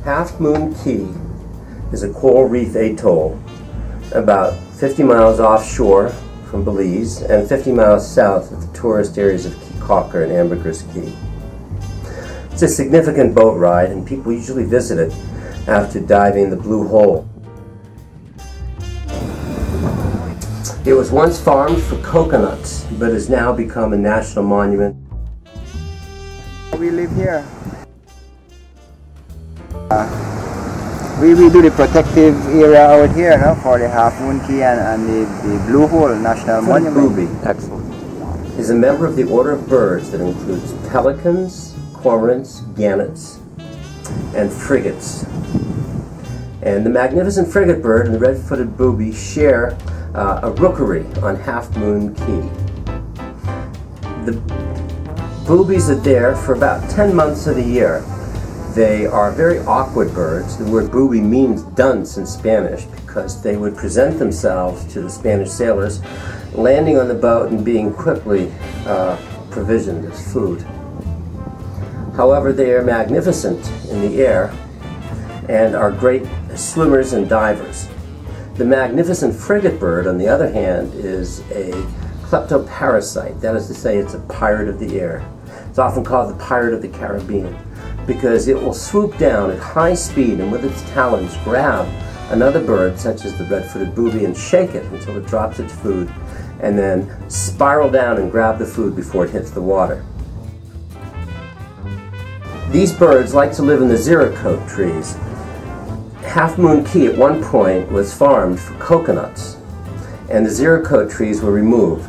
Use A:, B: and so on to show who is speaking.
A: Half Moon Caye is a coral reef atoll about 50 miles offshore from Belize and 50 miles south of the tourist areas of Caye Caulker and Ambergris Caye. It's a significant boat ride, and people usually visit it after diving the Blue Hole. It was once farmed for coconuts, but has now become a national monument.
B: We live here. We do the protective area out here now for the Half Moon Caye and the Blue Hole National Monument.
A: Booby, excellent, is a member of the order of birds that includes pelicans, cormorants, gannets, and frigates. And the magnificent frigate bird and the red-footed booby share a rookery on Half Moon Caye. The boobies are there for about 10 months of the year. They are very awkward birds. The word booby means dunce in Spanish because they would present themselves to the Spanish sailors, landing on the boat and being quickly provisioned as food. However, they are magnificent in the air and are great swimmers and divers. The magnificent frigate bird, on the other hand, is a kleptoparasite. That is to say, it's a pirate of the air. It's often called the pirate of the Caribbean because it will swoop down at high speed and with its talons grab another bird, such as the red-footed booby, and shake it until it drops its food, and then spiral down and grab the food before it hits the water. These birds like to live in the ziricote trees. Half Moon Caye at one point was farmed for coconuts, and the ziricote trees were removed.